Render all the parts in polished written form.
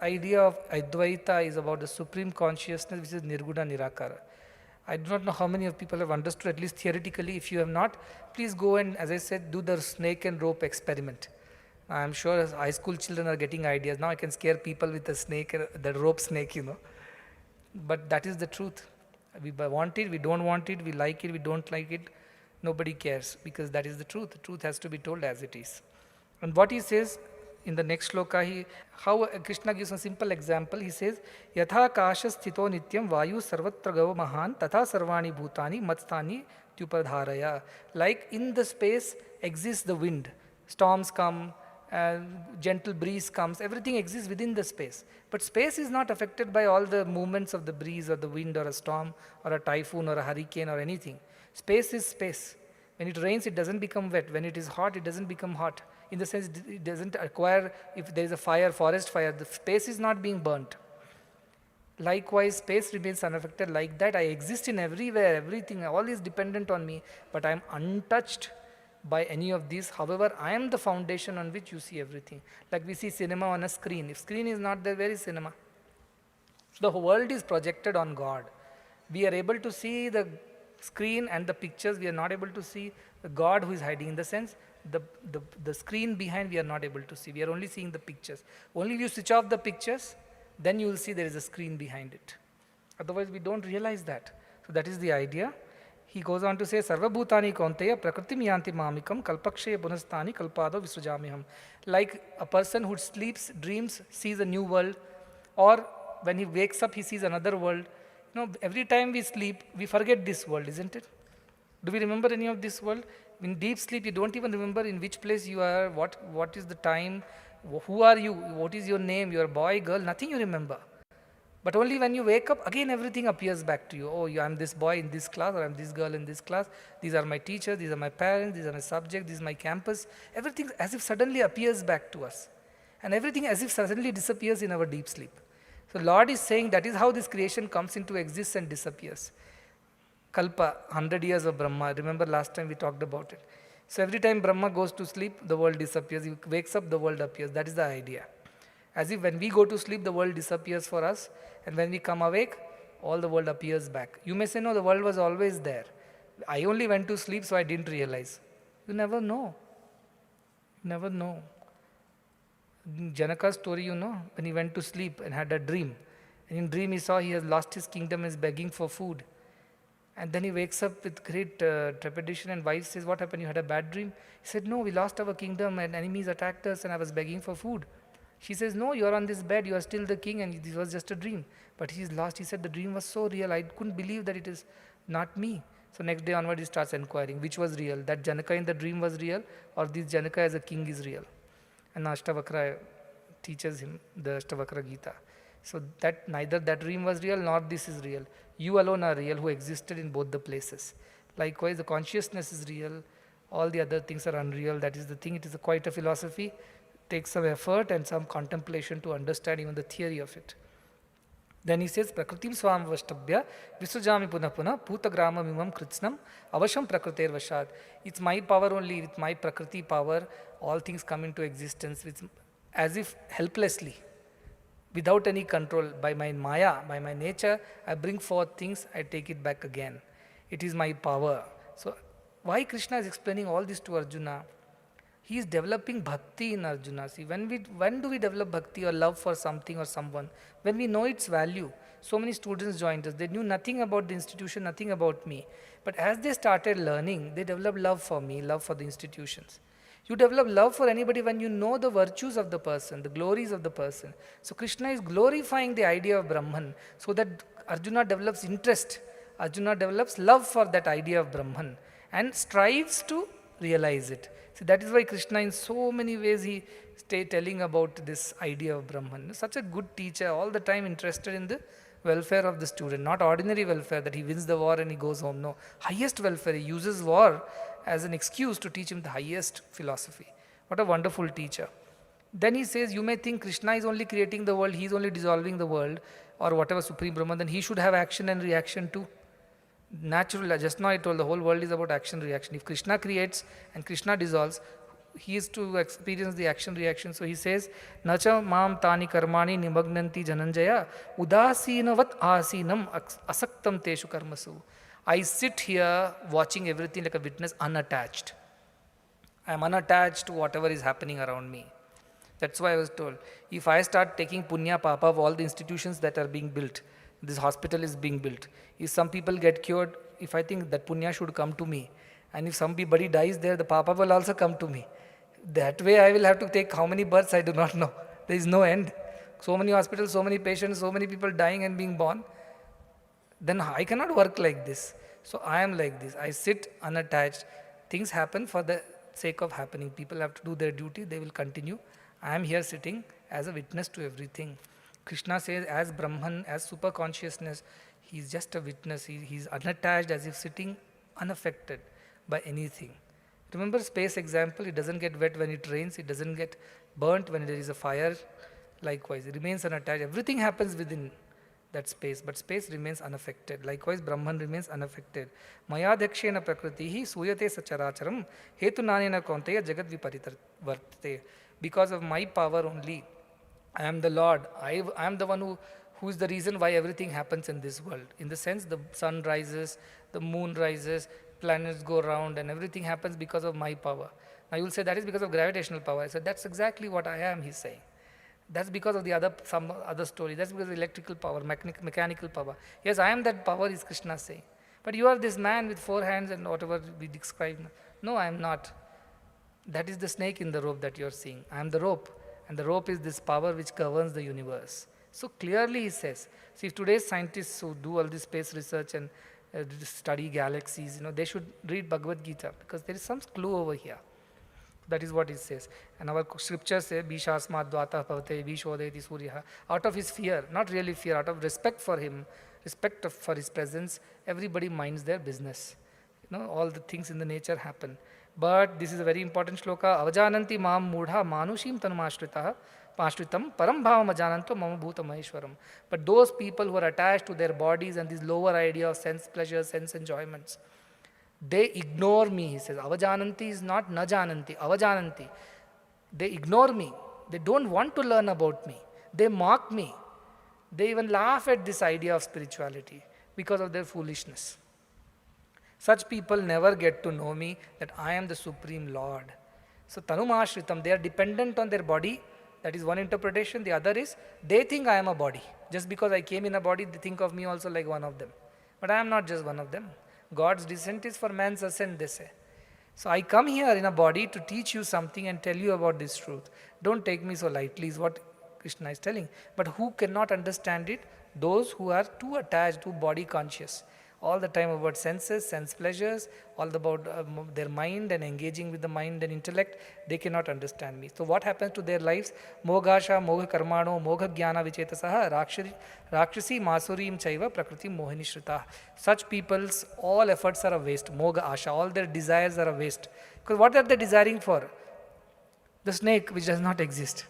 idea of Advaita is about the supreme consciousness, which is Nirguna Nirakara. I do not know how many of people have understood, at least theoretically. If you have not, please go and, as I said, do the snake and rope experiment. I am sure as high school children are getting ideas. Now I can scare people with the snake, the rope snake. But that is the truth. We want it, we don't want it, we like it, we don't like it. Nobody cares, because that is the truth. The truth has to be told as it is. And what he says in the next shloka, how Krishna gives a simple example. He says, Yatha kasha sthito nityam vayu sarvatra gava mahan tatha sarvani bhutani matstani tyupadharaya. Like in the space exists the wind. Storms come, gentle breeze comes, everything exists within the space. But space is not affected by all the movements of the breeze or the wind or a storm or a typhoon or a hurricane or anything. Space is space. When it rains, it doesn't become wet. When it is hot, it doesn't become hot. In the sense, it doesn't acquire, if there is a fire, forest fire, the space is not being burnt. Likewise, space remains unaffected. Like that, I exist in everywhere, everything, all is dependent on me, but I am untouched by any of these. However, I am the foundation on which you see everything. Like we see cinema on a screen. If screen is not there, where is cinema? So the world is projected on God. We are able to see the screen and the pictures. We are not able to see the God who is hiding. In the sense, the screen behind we are not able to see. We are only seeing the pictures. Only if you switch off the pictures, then you will see there is a screen behind it. Otherwise, we don't realize that. So that is the idea. He goes on to say, Sarva bhutani kaunteya prakritim yanti mamikam kalpakshe punastani kalpado visrujamiham. Like a person who sleeps, dreams, sees a new world, or when he wakes up, he sees another world. Every time we sleep, we forget this world, isn't it? Do we remember any of this world? In deep sleep, you don't even remember in which place you are, what is the time, who are you, what is your name, you are boy, girl, nothing you remember. But only when you wake up, again everything appears back to you. Oh, I am this boy in this class, or I am this girl in this class. These are my teachers, these are my parents, these are my subjects, this is my campus. Everything as if suddenly appears back to us. And everything as if suddenly disappears in our deep sleep. So Lord is saying that is how this creation comes into existence and disappears. Kalpa, 100 years of Brahma. Remember last time we talked about it. So every time Brahma goes to sleep, the world disappears. He wakes up, the world appears. That is the idea. As if when we go to sleep, the world disappears for us. And when we come awake, all the world appears back. You may say, no, the world was always there. I only went to sleep, so I didn't realize. You never know. You never know. Janaka's story, when he went to sleep and had a dream. And in dream he saw he has lost his kingdom and is begging for food. And then he wakes up with great trepidation, and wife says, what happened? You had a bad dream? He said, no, we lost our kingdom and enemies attacked us and I was begging for food. She says, no, you are on this bed, you are still the king and this was just a dream. But he is lost. He said, the dream was so real, I couldn't believe that it is not me. So next day onward he starts inquiring, which was real? That Janaka in the dream was real, or this Janaka as a king is real? And Ashtavakra teaches him the Ashtavakra Gita. So that neither that dream was real nor this is real. You alone are real who existed in both the places. Likewise, the consciousness is real. All the other things are unreal. That is the thing. It is quite a philosophy. Takes some effort and some contemplation to understand even the theory of it. Then he says, Prakritim swam vashtabhya visrujami punah punah putagrama mimam kritsnam avasham prakriter vashat. It's my power only, with my prakriti power, all things come into existence as if helplessly, without any control. By my maya, by my nature, I bring forth things, I take it back again. It is my power. So why Krishna is explaining all this to Arjuna? He is developing bhakti in Arjuna. See, when do we develop bhakti or love for something or someone? When we know its value. So many students joined us. They knew nothing about the institution, nothing about me. But as they started learning, they developed love for me, love for the institutions. You develop love for anybody when you know the virtues of the person, the glories of the person. So Krishna is glorifying the idea of Brahman so that Arjuna develops interest. Arjuna develops love for that idea of Brahman and strives to realize it. So that is why Krishna in so many ways he telling about this idea of Brahman. Such a good teacher, all the time interested in the welfare of the student, not ordinary welfare that he wins the war and he goes home. No, highest welfare. He uses war as an excuse to teach him the highest philosophy. What a wonderful teacher. Then he says, you may think Krishna is only creating the world, he is only dissolving the world, or whatever Supreme Brahman, then he should have action and reaction too. Natural, just now I told the whole world is about action reaction. If Krishna creates and Krishna dissolves, he is to experience the action reaction. So he says, Nacha mam tani karmani nimagnanti jananjaya udasinavat asinam asaktam teshu karmasu. I sit here watching everything like a witness, unattached. I am unattached to whatever is happening around me. That's why I was told, if I start taking punya papa of all the institutions that are being built, this hospital is being built, if some people get cured, if I think that punya should come to me, and if somebody dies there, the papa will also come to me. That way I will have to take how many births, I do not know. There is no end. So many hospitals, so many patients, so many people dying and being born. Then I cannot work like this. So I am like this. I sit unattached. Things happen for the sake of happening. People have to do their duty, they will continue. I am here sitting as a witness to everything. Krishna says, as Brahman, as super consciousness, he is just a witness. He is unattached, as if sitting unaffected by anything. Remember space example, it doesn't get wet when it rains, it doesn't get burnt when there is a fire. Likewise, it remains unattached. Everything happens within that space, but space remains unaffected. Likewise, Brahman remains unaffected. Maya dakshena prakritihi suyate sacharacharam hetu nanena kaunteya jagat viparitvartate. Because of my power only, I am the Lord. I am the one who is the reason why everything happens in this world. In the sense, the sun rises, the moon rises, planets go round, and everything happens because of my power. Now you will say that is because of gravitational power. I said that's exactly what I am, he's saying. That's because of some other story. That's because of electrical power, mechanical power. Yes, I am that power, is Krishna saying. But you are this man with 4 hands and whatever we describe. No, I am not. That is the snake in the rope that you are seeing. I am the rope. And the rope is this power which governs the universe. So clearly he says, see, if today's scientists who do all this space research and study galaxies, they should read Bhagavad Gita, because there is some clue over here. That is what it says. And our scriptures say, Bishasmat dvata bhavate vishodeti surya. Out of his fear, not really fear, out of respect for him, for his presence, everybody minds their business. All the things in the nature happen. But this is a very important shloka. Avajananti mam mudha manushim tanumashritah pashritam param bhavam ajananto mama bhuta maheshwaram. But those people who are attached to their bodies and this lower idea of sense pleasures, sense enjoyments, they ignore me, he says. Avajananti is not najananti, avajananti. They ignore me. They don't want to learn about me. They mock me. They even laugh at this idea of spirituality because of their foolishness. Such people never get to know me, that I am the Supreme Lord. So tanumashritam, they are dependent on their body. That is one interpretation. The other is, they think I am a body. Just because I came in a body, they think of me also like one of them. But I am not just one of them. God's descent is for man's ascent, they say. So I come here in a body to teach you something and tell you about this truth. Don't take me so lightly, is what Krishna is telling. But who cannot understand it? Those who are too attached, too body conscious. All the time about senses, sense pleasures, all about their mind and engaging with the mind and intellect, they cannot understand me. So what happens to their lives? Mogasha, moga karmano, moga jnana vichetasaha, rakshasi masurim chaiva, prakriti mohini shrita. Such people's all efforts are a waste. Moga asha, all their desires are a waste. Because what are they desiring for? The snake which does not exist.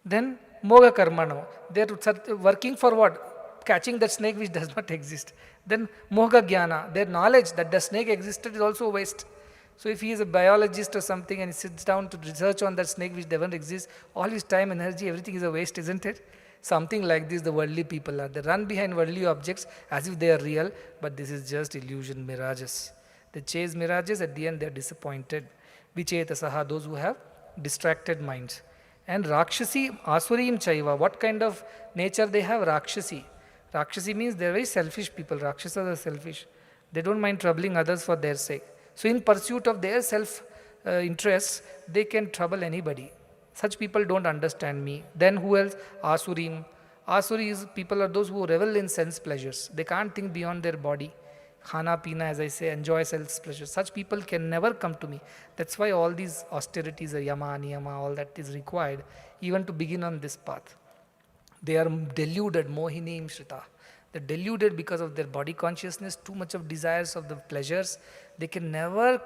Then moga karmano, they are working for what? Catching that snake which does not exist. Then moga jnana, their knowledge that the snake existed is also waste. So if he is a biologist or something and he sits down to research on that snake which doesn't exist, all his time, energy, everything is a waste, isn't it? Something like this the worldly people are. They run behind worldly objects as if they are real, but this is just illusion, mirages. They chase mirages, at the end they are disappointed. Vichetasaha, those who have distracted minds. And Rakshasi, Asurim Chaiva, what kind of nature they have? Rakshasi. Rakshasi means they are very selfish people. Rakshasas are selfish. They don't mind troubling others for their sake. So in pursuit of their self-interests, they can trouble anybody. Such people don't understand me. Then who else? Asurim. Asuris, people are those who revel in sense pleasures. They can't think beyond their body. Khana, pina, as I say, enjoy sense pleasures. Such people can never come to me. That's why all these austerities, yama, niyama, all that is required, even to begin on this path. They are deluded, mohinim shrita. They're deluded because of their body consciousness, too much of desires of the pleasures. They can never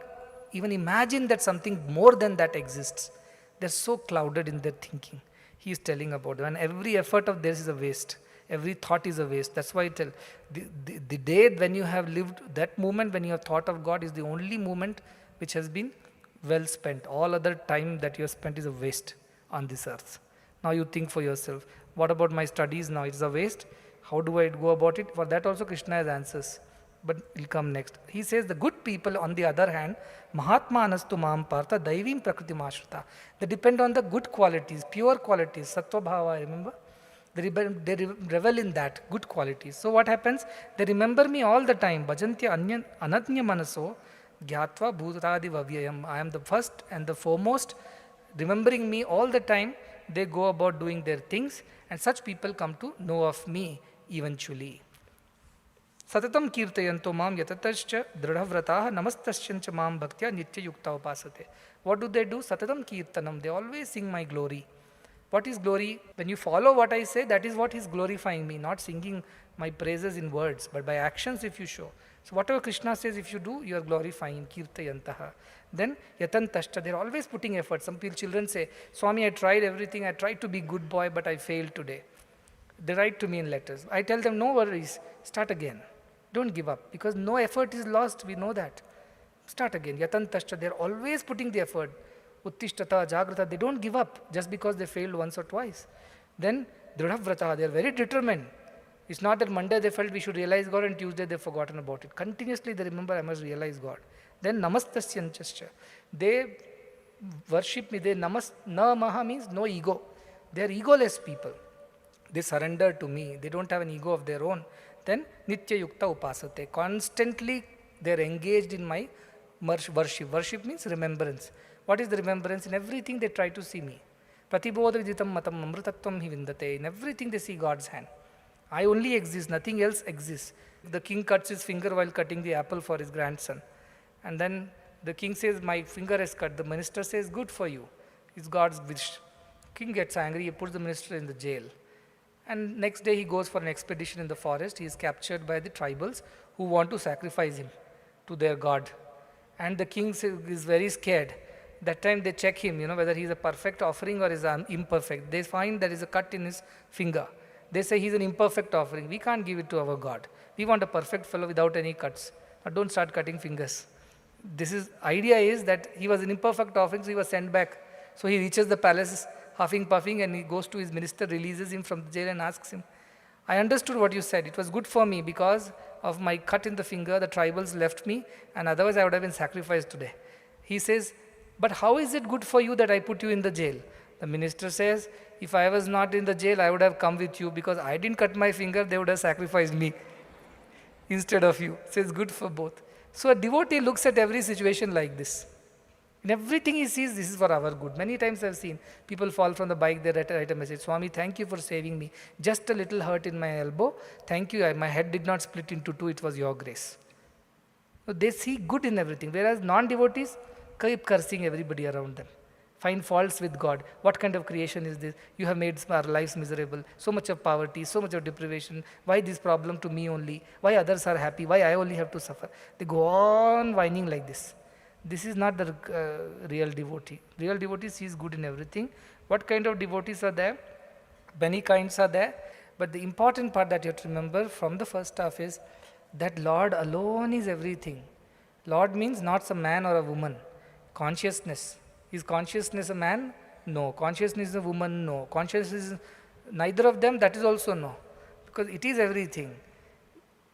even imagine that something more than that exists. They're so clouded in their thinking. He is telling about them. And every effort of theirs is a waste. Every thought is a waste. That's why I tell, the day when you have lived, that moment when you have thought of God is the only moment which has been well spent. All other time that you have spent is a waste on this earth. Now you think for yourself, what about my studies now? It's a waste. How do I go about it? For that also Krishna has answers. But will come next. He says the good people, on the other hand, Mahatma anastu maam partha daivim prakriti mashrita. They depend on the good qualities, pure qualities, sattva bhava, remember? They revel in that, good qualities. So what happens? They remember me all the time. Bhajantya anadnya manaso gyatva bhutadi vavyayam. I am the first and the foremost. Remembering me all the time, they go about doing their things, and such people come to know of me eventually. Satatam kirtayanto mam yatatascha dridhavrataha namastasyancha mam bhaktya nitya yukta upasate. What do? Satatam kirtanam. They always sing my glory. What is glory? When you follow what I say, that is what is glorifying me, not singing my praises in words, but by actions if you show. So whatever Krishna says, if you do, you are glorifying, kirtayantaha. Then yatantascha, they are always putting effort. Some children say, Swami, I tried everything, I tried to be good boy, but I failed today. They write to me in letters. I tell them, no worries, start again. Don't give up, because no effort is lost, we know that. Start again, yatantascha, they are always putting the effort. Uttishtata, Jagrata, they don't give up just because they failed once or twice. Then Dridhavrata, they are very determined. It's not that Monday they felt we should realize God and Tuesday they've forgotten about it. Continuously they remember I must realize God. Then Namastasyanchascha, they worship me. They Namaha means no ego. They are egoless people. They surrender to me. They don't have an ego of their own. Then Nitya Yukta Upasate, constantly they are engaged in my worship. Worship means remembrance. What is the remembrance? In everything they try to see me. Pratibodha viditam matam amritattvam hi vindate. In everything they see God's hand. I only exist, nothing else exists. The king cuts his finger while cutting the apple for his grandson. And then the king says, my finger is cut. The minister says, good for you. It's God's wish. King gets angry, he puts the minister in the jail. And next day he goes for an expedition in the forest. He is captured by the tribals who want to sacrifice him to their god. And the king is very scared. That time they check him, whether he is a perfect offering or is imperfect. They find there is a cut in his finger. They say he's an imperfect offering. We can't give it to our God. We want a perfect fellow without any cuts. Now don't start cutting fingers. Idea is that he was an imperfect offering, so he was sent back. So he reaches the palace huffing, puffing, and he goes to his minister, releases him from the jail and asks him, I understood what you said. It was good for me because of my cut in the finger, the tribals left me, and otherwise I would have been sacrificed today. He says, but how is it good for you that I put you in the jail? The minister says, if I was not in the jail, I would have come with you because I didn't cut my finger, they would have sacrificed me instead of you. So it's good for both. So a devotee looks at every situation like this. In everything he sees, this is for our good. Many times I've seen people fall from the bike, they write a message, Swami, thank you for saving me. Just a little hurt in my elbow. Thank you, my head did not split into two, it was your grace. So they see good in everything. Whereas non-devotees keep cursing everybody around them. Find faults with God. What kind of creation is this? You have made our lives miserable. So much of poverty, so much of deprivation. Why this problem to me only? Why others are happy? Why I only have to suffer? They go on whining like this. This is not the real devotee. Real devotee sees good in everything. What kind of devotees are there? Many kinds are there. But the important part that you have to remember from the first half is that Lord alone is everything. Lord means not some man or a woman. Consciousness. Is consciousness a man? No. Consciousness is a woman? No. Consciousness is neither of them, that is also no. Because it is everything.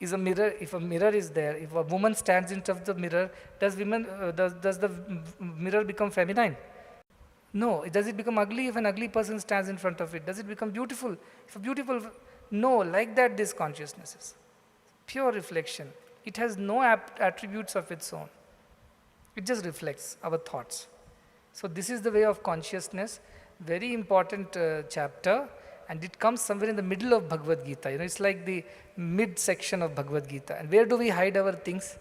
Is a mirror, if a mirror is there, if a woman stands in front of the mirror, does the mirror become feminine? No. Does it become ugly if an ugly person stands in front of it? Does it become beautiful? If a beautiful, no, like that this consciousness is. Pure reflection. It has no attributes of its own. It just reflects our thoughts. So this is the way of consciousness, very important chapter, and it comes somewhere in the middle of Bhagavad Gita. It's like the mid-section of Bhagavad Gita. And where do we hide our things?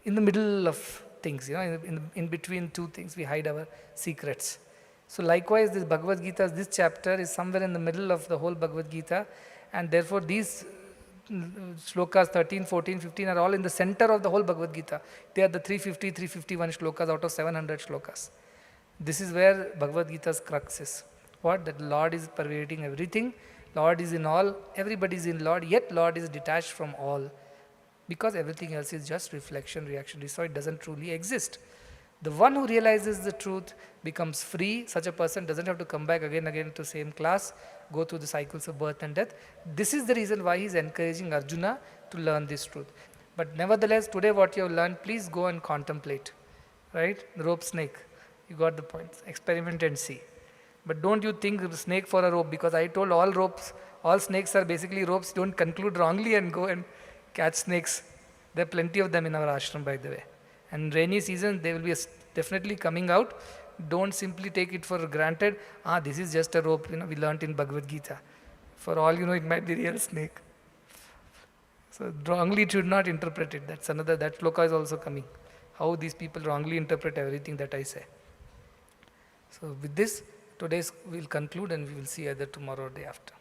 In the middle of things, in between two things, we hide our secrets. So likewise, this Bhagavad Gita, this chapter is somewhere in the middle of the whole Bhagavad Gita, and therefore these shlokas 13, 14, 15 are all in the center of the whole Bhagavad Gita. They are the 350, 351 shlokas out of 700 shlokas. This is where Bhagavad Gita's crux is. What? That Lord is pervading everything. Lord is in all. Everybody is in Lord. Yet Lord is detached from all. Because everything else is just reflection, reaction. So it doesn't truly exist. The one who realizes the truth becomes free. Such a person doesn't have to come back again and again to same class, go through the cycles of birth and death. This is the reason why he is encouraging Arjuna to learn this truth. But nevertheless, today what you have learned, please go and contemplate. Right? The rope snake. You got the point. Experiment and see. But don't you think the snake for a rope, because I told all ropes, all snakes are basically ropes. Don't conclude wrongly and go and catch snakes. There are plenty of them in our ashram, by the way. And rainy season, they will be definitely coming out. Don't simply take it for granted. This is just a rope, we learnt in Bhagavad Gita. For all you know, it might be real snake. So wrongly should not interpret it. That's another, that shloka is also coming. How these people wrongly interpret everything that I say. So with this, today's we'll conclude and we will see either tomorrow or day after.